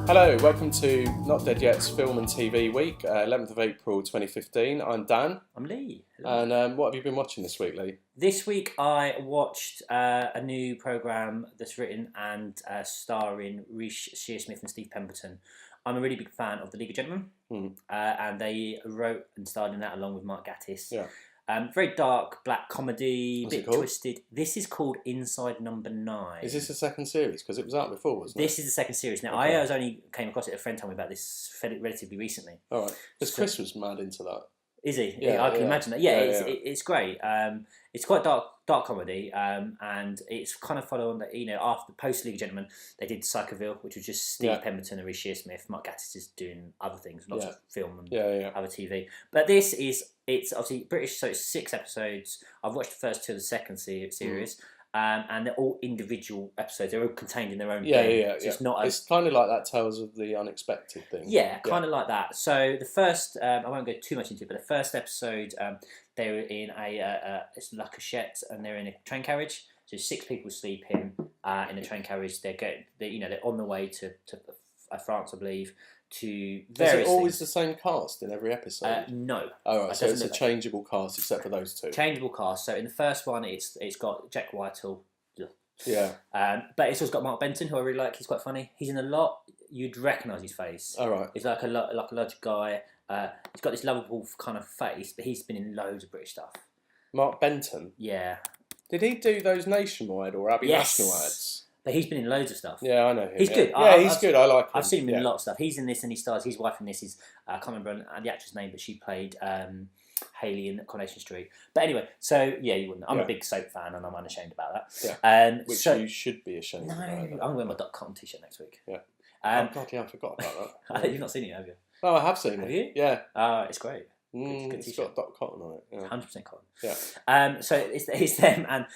Hello, welcome to Not Dead Yet's Film and TV Week, 11th of April 2015. I'm Dan. I'm Lee. Hello. And what have you been watching this week, Lee? This week I watched a new programme that's written and starring Reece Shearsmith and Steve Pemberton. I'm a really big fan of The League of Gentlemen, and they wrote and starred in that along with Mark Gatiss. Yeah. Very dark, black comedy, What's a it bit called? twisted. This is called Inside Number 9. Is this the second series? Because it was out before, wasn't it? This is the second series. Now, Okay. I only came across it, a friend told me about this relatively recently. All right. Because Chris was mad into that. Is he? Yeah, I can imagine that. Yeah, Yeah, it's great. It's quite dark comedy, and it's kind of following that. After post League of Gentlemen, they did Psychoville, which was just Steve Pemberton and Reece Shearsmith. Mark Gatiss is doing other things, lots of film and other TV. But it's obviously British, so it's 6 episodes. I've watched the first 2 of the second series. And they're all individual episodes. They're all contained in their own thing. So it's not. It's kind of like that Tales of the Unexpected thing. Yeah, kind of like that. So the first, I won't go too much into it, but the first episode, they're in it's La Cachette, and they're in a train carriage. So 6 people sleep in a train carriage. They're on the way to France, I believe. To various Is it always things. the same cast in every episode? No. Oh, right, so it's a changeable cast except for those 2. Changeable cast. So in the first one, it's got Jack Whitehall. Yeah. But it's also got Mark Benton, who I really like. He's quite funny. He's in a lot. You'd recognise his face. All right. He's like a large guy. He's got this lovable kind of face, but he's been in loads of British stuff. Mark Benton? Yeah. Did he do those Nationwide or Abbey National ads? But he's been in loads of stuff. Yeah, I know him. He's good. Yeah, he's good. I like him. I've seen him in a lot of stuff. He's in this, and he stars. His wife in this is I can't remember the actress name, but she played Hayley in Coronation Street. But anyway, so yeah, you wouldn't. I'm a big soap fan, and I'm unashamed about that. Yeah. Which you should be ashamed. No, about I'm going to wear my .com t-shirt next week. Yeah. Oh God, yeah, I forgot about that. You've not seen it, have you? No, I have seen it. Have you? Yeah. It's great. It's got .cotton on it. Yeah. 100% cotton. Yeah. So it's them, and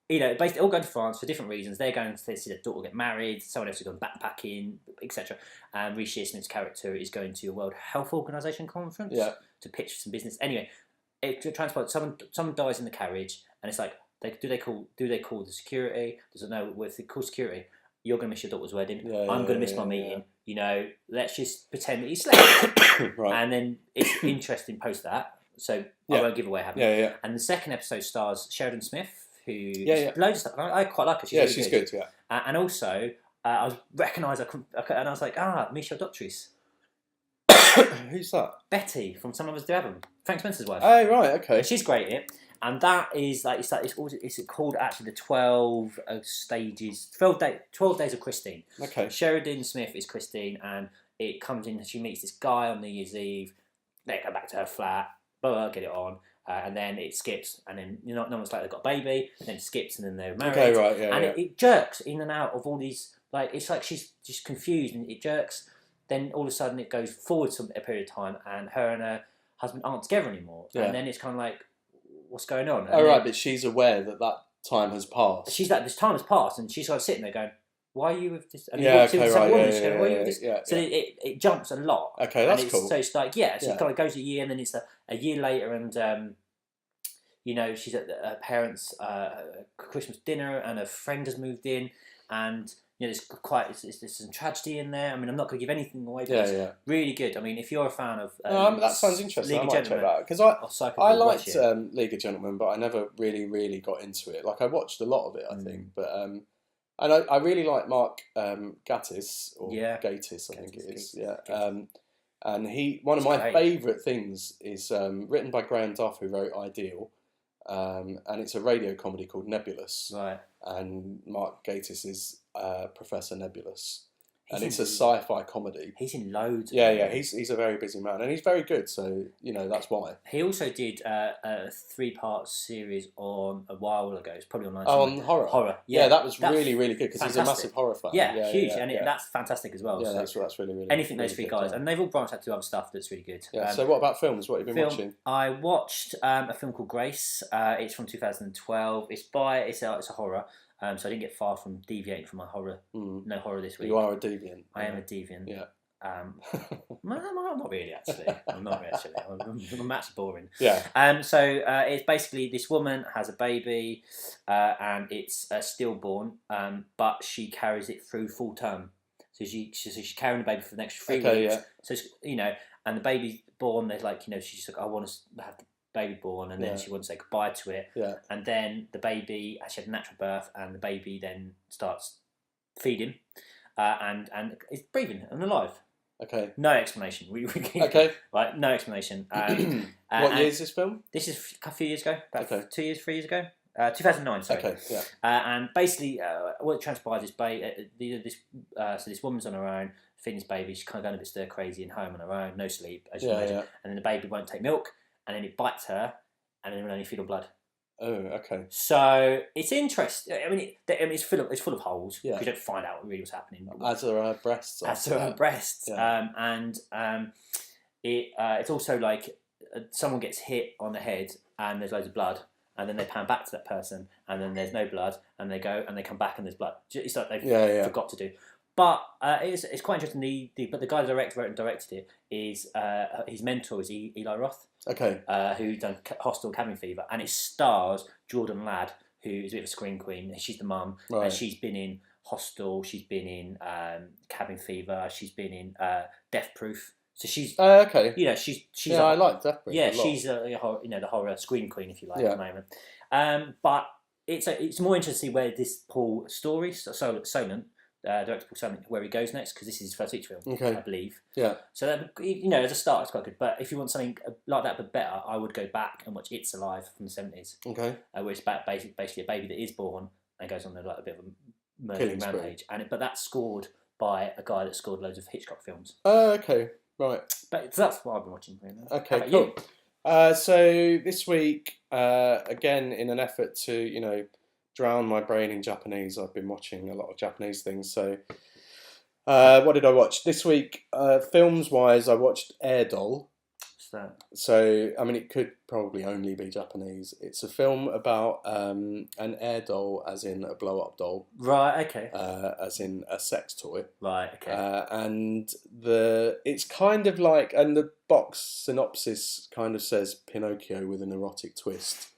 basically all going to France for different reasons. They're going to see their daughter get married. Someone else is going backpacking, etc. And Reece Shearsmith's character is going to a World Health Organization conference to pitch for some business. Anyway, it transports someone dies in the carriage, and it's like, do they call the security? Does it know if they call security? You're going to miss your daughter's wedding. I'm going to miss my meeting. Let's just pretend that you slept. Right. And then it's interesting post that. So I won't give away happening. Yeah. And the second episode stars Sheridan Smith, who loads of stuff. I quite like her. She's good. Yeah. And also, I recognised and I was like, Michelle Doctris. Who's that? Betty from Some of Us Do Have 'Em. Frank Spencer's wife. Oh, right, okay. And she's great in it. And that is it's called actually the 12 stages, 12 days of Christine. Okay. Sheridan Smith is Christine, and it comes in. She meets this guy on New Year's Eve. They go back to her flat. Get it on. And then it skips, and then no one's like they've got a baby, and then it skips, and then they're married. Okay, right, yeah. And it jerks in and out of all these, it's like she's just confused, and it jerks. Then all of a sudden it goes forward a period of time, and her and her husband aren't together anymore. Yeah. And then it's kind of like, what's going on? And right, but she's aware that time has passed. She's like, this time has passed, and she's kind of sitting there going, why are you with this? And right. So it jumps a lot. Okay, that's cool. So it's like, so it kind of goes a year, and then it's a year later, and she's at her parents' Christmas dinner, and her friend has moved in, and there's some tragedy in there. I mean, I'm not going to give anything away, but it's really good. I mean, if you're a fan of that sounds interesting. I might check that out, because I liked League of Gentlemen, but I never really got into it. Like, I watched a lot of it, I think, but and I really like Mark Gatiss, or Gatiss, I think it is. And one of my favourite things is written by Graham Duff, who wrote Ideal. And it's a radio comedy called Nebulous. Right. And Mark Gatiss is Professor Nebulous. And it's a sci-fi comedy. He's in loads. Yeah. He's a very busy man, and he's very good. So that's why. He also did a 3-part series on a while ago. It's probably online. On horror. Horror. Yeah, that was really good, because he's a massive horror fan. Yeah, huge, and that's fantastic as well. Yeah, so that's really anything really those 3 good, guys, and they've all branched out to other stuff that's really good. Yeah. So what about films? What have you been watching? I watched a film called Grace. It's from 2012. It's a horror. So I didn't get far from deviating from my horror. No horror this week. You are a deviant. I am a deviant. Yeah. I'm not really actually. I'm actually boring. Yeah. So it's basically this woman has a baby, and it's stillborn, but she carries it through full term. So she's carrying the baby for the next 3 weeks. Yeah. So and the baby's born. There's like she's like, I want to have the baby born, and then she wants to say goodbye to it. Yeah. And then the baby actually had a natural birth, and the baby then starts feeding, and it's breathing and alive. Okay. No explanation. Okay. Right. No explanation. What year is this film? This is a few years ago. About 2 years, 3 years ago. 2009. Sorry. Okay. Yeah. And basically, what transpires is so this woman's on her own, feeding this baby. She's kind of going a bit stir crazy and home on her own, no sleep, as you imagine. Yeah. And then the baby won't take milk, and then it bites her, and then it will only feed on blood. Oh, okay. So it's interesting. I mean, it's full of holes. Yeah. You don't find out really what's happening. As are her breasts. As are her breasts. Yeah. It's also like someone gets hit on the head and there's loads of blood, and then they pan back to that person, and then there's no blood, and they go and they come back and there's blood. It's like they forgot to do. But it's quite interesting. But the guy who wrote and directed it is his mentor is Eli Roth. Okay. Who done Hostel, Cabin Fever, and it stars Jordan Ladd, who's a bit of a screen queen. She's the mum, and she's been in Hostel. She's been in Cabin Fever. She's been in Death Proof. So she's okay. She's I like Death Proof. Yeah, she's the horror screen queen, if you like, at the moment. But it's more interesting to see where this Paul story, Solent, director Paul Solent, where he goes next, because this is his first feature film, I believe. Yeah. So that, as a start, it's quite good. But if you want something like that but better, I would go back and watch It's Alive from the 70s. Okay. Where it's basically a baby that is born and goes on a bit of a murdering rampage, but that's scored by a guy that scored loads of Hitchcock films. Okay. Right. But that's what I've been watching. Really. Okay, cool. So this week, again, in an effort to, drown my brain in Japanese, I've been watching a lot of Japanese things. So what did I watch? This week, films-wise, I watched Airdoll. What's that? So, I mean, it could probably only be Japanese. It's a film about an air doll, as in a blow-up doll. Right, okay. As in a sex toy. Right, okay. And it's kind of like, and the box synopsis kind of says Pinocchio with an erotic twist.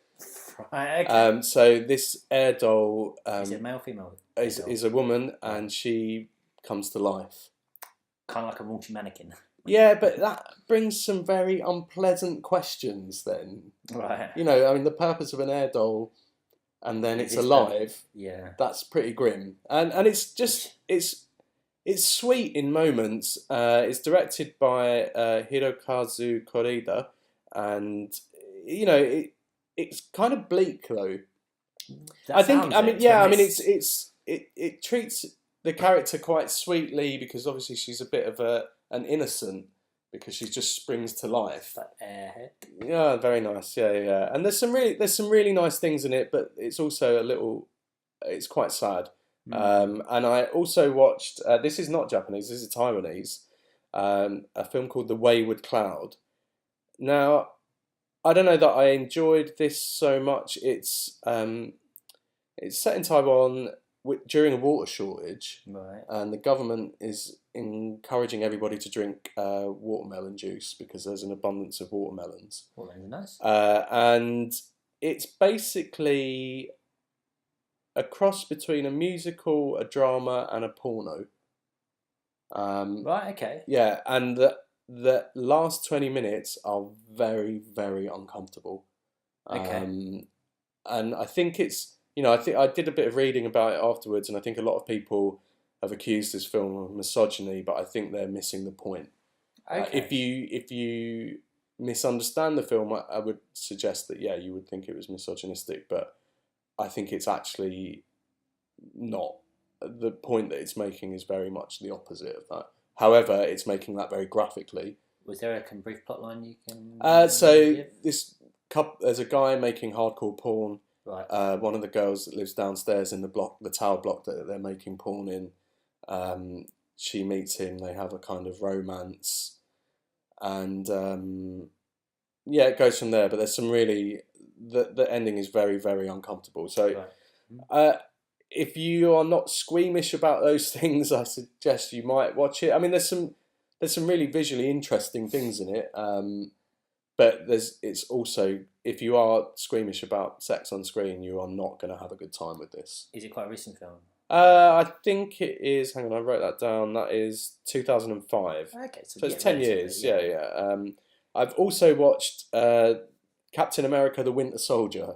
Right, okay. So this air doll... is it male, female? Is a woman, and she comes to life. Kind of like a raunchy mannequin. Yeah, but that brings some very unpleasant questions then. Right. I mean, the purpose of an air doll, and then it's alive. Yeah. That's pretty grim. And it's just, it's sweet in moments. It's directed by Hirokazu Koreeda, and, it's kind of bleak though. It treats the character quite sweetly, because obviously she's a bit of an innocent, because she just springs to life. That airhead. Yeah, very nice. Yeah. And there's some really nice things in it, but it's also it's quite sad. And I also watched, this is not Japanese, this is Taiwanese, a film called The Wayward Cloud. Now, I don't know that I enjoyed this so much. It's set in Taiwan during a water shortage, right? And the government is encouraging everybody to drink watermelon juice because there's an abundance of watermelons. Watermelons are nice. And it's basically a cross between a musical, a drama, and a porno. Right. Okay. Yeah, and the last 20 minutes are very, very uncomfortable. Okay. And I think it's, I did a bit of reading about it afterwards, and I think a lot of people have accused this film of misogyny, but I think they're missing the point. Okay. If you misunderstand the film, I would suggest that, you would think it was misogynistic, but I think it's actually not. The point that it's making is very much the opposite of that. However, it's making that very graphically. Was there a brief plotline you can? So there's a guy making hardcore porn. Right. One of the girls that lives downstairs in the tower block that they're making porn in, she meets him. They have a kind of romance, and it goes from there. But there's some really the ending is very, very uncomfortable. So, right. If you are not squeamish about those things, I suggest you might watch it. I mean, there's some really visually interesting things in it, but it's also, if you are squeamish about sex on screen, you are not going to have a good time with this. Is it quite a recent film? I think it is. Hang on, I wrote that down. That is 2005. Okay, so it's 10 years. Yeah. I've also watched Captain America: The Winter Soldier.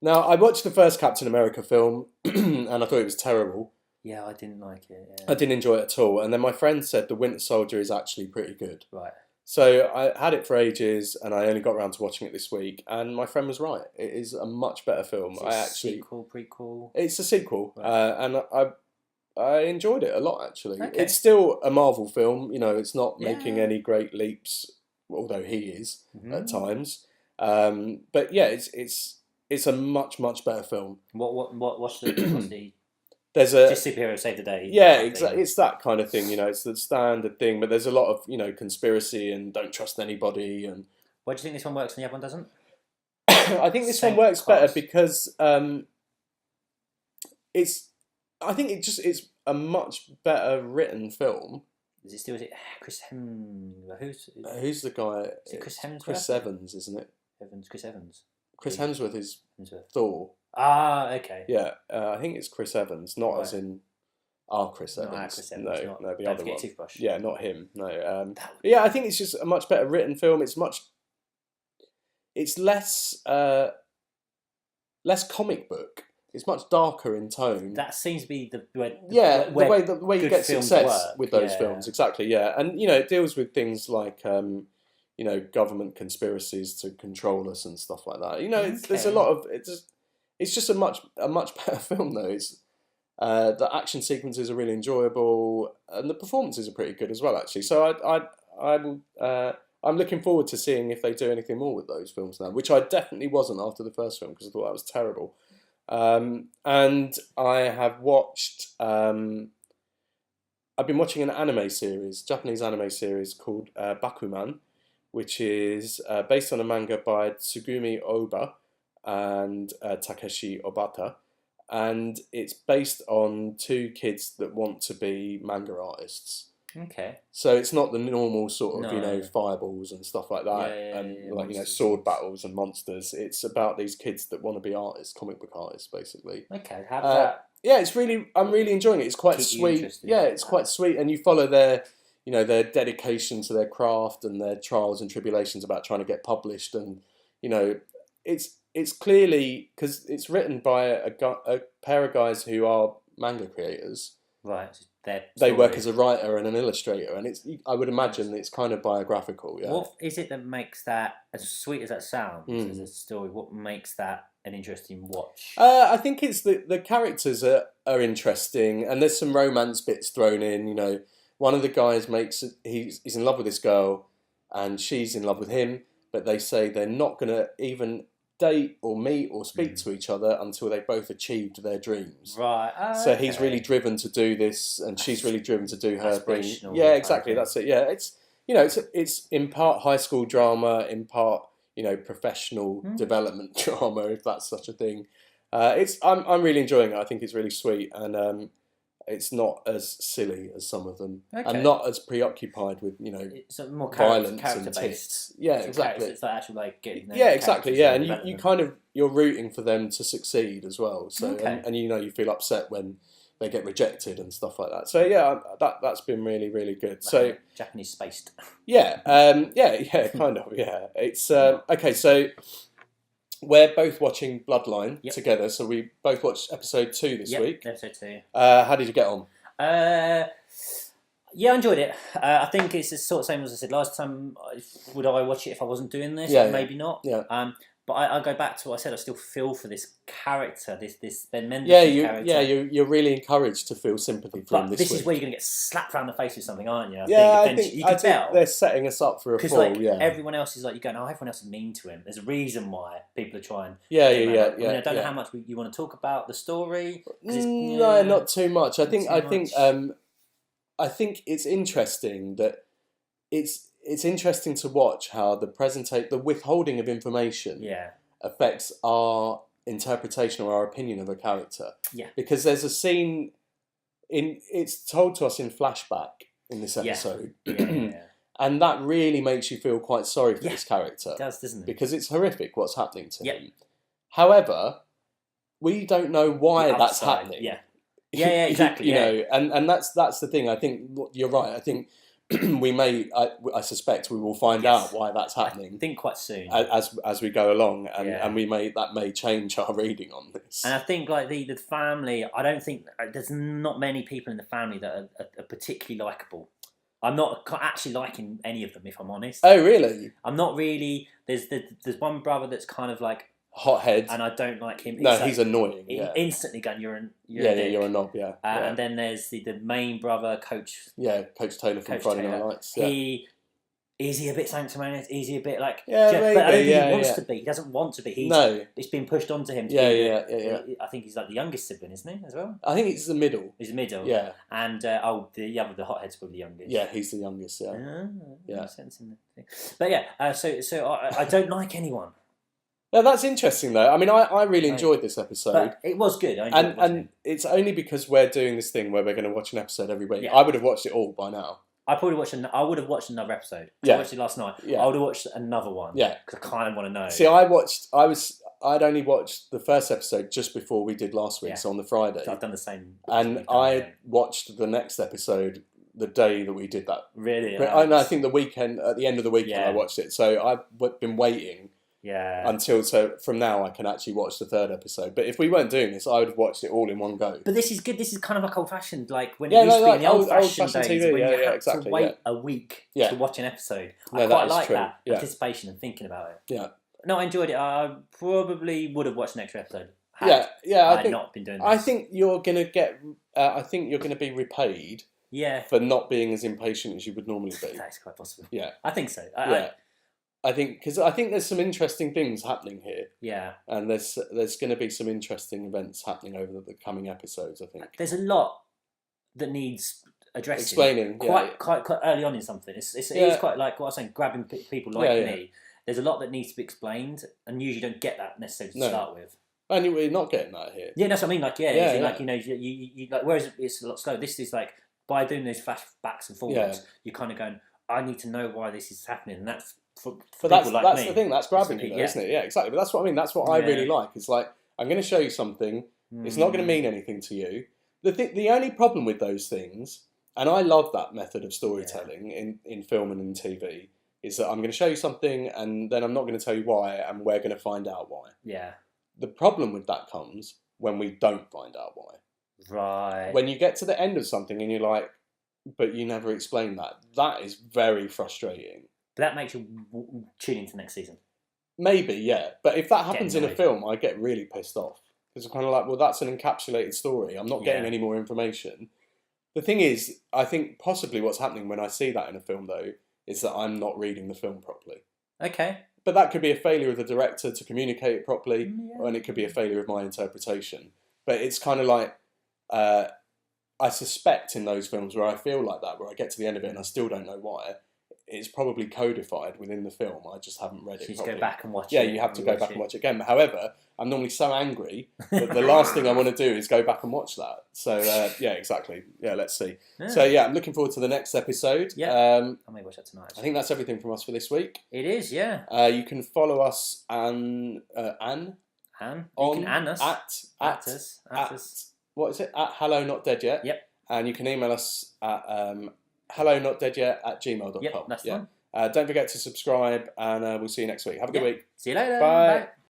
Now, I watched the first Captain America film, and I thought it was terrible. Yeah, I didn't like it. Yeah. I didn't enjoy it at all. And then my friend said The Winter Soldier is actually pretty good. Right. So I had it for ages, and I only got around to watching it this week. And my friend was right. It is a much better film. Sequel, prequel. It's a sequel, right. and I enjoyed it a lot. Actually, it's still a Marvel film. You know, it's not making any great leaps, although he is at times. But yeah, it's a much better film. What's the There's a just superhero save the day. Yeah, exactly. It's that kind of thing, you know. It's the standard thing, but there's a lot of, you know, conspiracy and don't trust anybody. And why do you think this one works and the other one doesn't? I think this one works better because it's. I think it's a much better written film. Is it Chris Hemsworth? Who's the guy? Is it Chris Hemsworth? Chris Evans, isn't it? Chris Evans. Chris Hemsworth is Thor. Ah, okay. Yeah, I think it's Chris Evans, not as in Chris Evans. Chris Evans. No, the other one. Toothbrush. Yeah, not him. No. Yeah, I think it's just a much better written film. It's less comic book. It's much darker in tone. That seems to be the way you get success with those films. Exactly. Yeah, and you know it deals with things like you know, government conspiracies to control us and stuff like that. You know, there's a lot of it's just a much better film though. It's the action sequences are really enjoyable and the performances are pretty good as well actually. So I'm looking forward to seeing if they do anything more with those films now, which I definitely wasn't after the first film because I thought that was terrible. And I have watched. I've been watching an Japanese anime series called Bakuman, which is based on a manga by Tsugumi Oba and Takeshi Obata. And it's based on two kids that want to be manga artists. Okay. So it's not the normal sort of, you know, fireballs and stuff like that, like, you know, sword battles and monsters. It's about these kids that want to be artists, comic book artists, basically. Okay, how does that... Yeah, I'm really enjoying it. It's quite sweet. Yeah, it's quite sweet. And you follow their dedication to their craft and their trials and tribulations about trying to get published. And, you know, it's clearly, because it's written by a pair of guys who are manga creators. Right. They work as a writer and an illustrator, and I would imagine it's kind of biographical. Yeah. What is it that makes that, as sweet as that sounds, as a story? What makes that an interesting watch? I think it's the characters are interesting, and there's some romance bits thrown in. You know, one of the guys he's in love with this girl, and she's in love with him, but they say they're not going to even date or meet or speak to each other until they both achieved their dreams. Right. So he's really driven to do this, and she's really driven to do her dream. Yeah, exactly. That's it. Yeah, it's in part high school drama, in part professional development drama, if that's such a thing. I'm really enjoying it. I think it's really sweet, and it's not as silly as some of them, and not as preoccupied with it's more violence character and based. tits. Yeah, exactly. It's like actually getting exactly. Yeah, and you kind of you're rooting for them to succeed as well. So and you feel upset when they get rejected and stuff like that. So yeah, that's been really really good. So Japanese spaced. Yeah, kind of. Yeah, it's okay. So we're both watching Bloodline together. So we both watched episode 2 this week. Episode 2. How did you get on? Yeah, I enjoyed it. I think it's the sort of same as I said last time. Would I watch it if I wasn't doing this? Maybe not. Yeah. But I go back to what I said. I still feel for this character, this Ben Mendelsohn character. Yeah, you're really encouraged to feel sympathy for him this week. This is where you're going to get slapped around the face with something, aren't you? I think you can tell they're setting us up for a fall. Everyone else is everyone else is mean to him. There's a reason why people are trying. I don't know how much you want to talk about the story. No, not too much. I think it's interesting that it's interesting to watch how the withholding of information affects our interpretation or our opinion of a character. Yeah. Because there's a scene it's told to us in flashback in this episode. And that really makes you feel quite sorry for this character. It does, doesn't it? Because it's horrific what's happening to him. However, we don't know why that's happening. Yeah. Yeah, exactly. You know, and that's the thing. I think you're right. I think we may. I suspect we will find out why that's happening. I think quite soon as we go along, and that may change our reading on this. And I think like the family. I don't think there's not many people in the family that are particularly likable. I'm not actually liking any of them, if I'm honest. Oh, really? I'm not really. There's one brother that's kind of like hothead, and I don't like him. No, he's annoying. Instantly going, you're a knob. Yeah. And then there's the main brother, Coach. Yeah, Coach Taylor from Friday Night Lights. Yeah. Is he a bit sanctimonious? Is he a bit like... Yeah, maybe, but I don't think he wants to be. He doesn't want to be. It's been pushed onto him. I think he's like the youngest sibling, isn't he, as well? I think he's the middle. He's the middle. Yeah. And, the hothead's probably the youngest. Yeah, he's the youngest, yeah. Sense in the thing. But yeah, so I don't like anyone. No, that's interesting, though. I mean, I really enjoyed this episode. But it was good. And it's only because we're doing this thing where we're going to watch an episode every week. Yeah. I would have watched it all by now. I would have watched another episode. I watched it last night. Yeah. I would have watched another one. Yeah. Because I kind of want to know. See, I'd only watched the first episode just before we did last week, so on the Friday. So I've done the same. And I watched the next episode the day that we did that. Really? I think the weekend, at the end of the weekend, I watched it. So I've been waiting. Yeah. So from now I can actually watch the third episode. But if we weren't doing this, I would have watched it all in one go. But this is good. This is kind of like old-fashioned, like when it used to be in the old-fashioned days TV, when you had to wait a week to watch an episode. I quite like that anticipation and thinking about it. Yeah. No, I enjoyed it. I probably would have watched an extra episode. I think not been doing this. I think you're gonna get. I think you're gonna be repaid. Yeah. For not being as impatient as you would normally be. That's quite possible. Yeah. I think so. I think there's some interesting things happening here. Yeah. And there's going to be some interesting events happening over the coming episodes, I think. There's a lot that needs addressing. Explaining. Quite early on in something. It is quite like what I was saying, grabbing people like me. There's a lot that needs to be explained, and usually you don't get that necessarily to start with. And we're not getting that here. Yeah, that's what I mean. Like, like, you know, you like, whereas it's a lot slower. This is like, by doing those flashbacks and forwards, you're kind of going, I need to know why this is happening, and that's... But that's the thing, that's grabbing you, though, isn't it? Yeah, exactly. But that's what I mean. That's what I really like. It's like, I'm going to show you something. It's not going to mean anything to you. The only problem with those things, and I love that method of storytelling in film and in TV, is that I'm going to show you something and then I'm not going to tell you why, and we're going to find out why. Yeah. The problem with that comes when we don't find out why. Right. When you get to the end of something and you're like, but you never explain that. That is very frustrating. But that makes you tune into next season. Maybe, yeah. But if that happens in a film, I get really pissed off. Because I'm kind of like, well, that's an encapsulated story. I'm not getting any more information. The thing is, I think possibly what's happening when I see that in a film, though, is that I'm not reading the film properly. Okay. But that could be a failure of the director to communicate it properly, and it could be a failure of my interpretation. But it's kind of like, I suspect in those films where I feel like that, where I get to the end of it and I still don't know why, it's probably codified within the film. I just haven't read it properly. You just go back and watch it. Yeah, you have to go back and watch it again. However, I'm normally so angry that the last thing I want to do is go back and watch that. So, yeah, exactly. Yeah, let's see. Yeah. So, yeah, I'm looking forward to the next episode. Yeah, I may watch that tonight. I think that's everything from us for this week. It is, yeah. You can follow us Anne. You can Ann us. At us. What is it? At Hello Not Dead Yet. Yep. And you can email us at hellonotdeadyet@gmail.com. Yep, that's the one. Don't forget to subscribe, and we'll see you next week. Have a good week. See you later. Bye.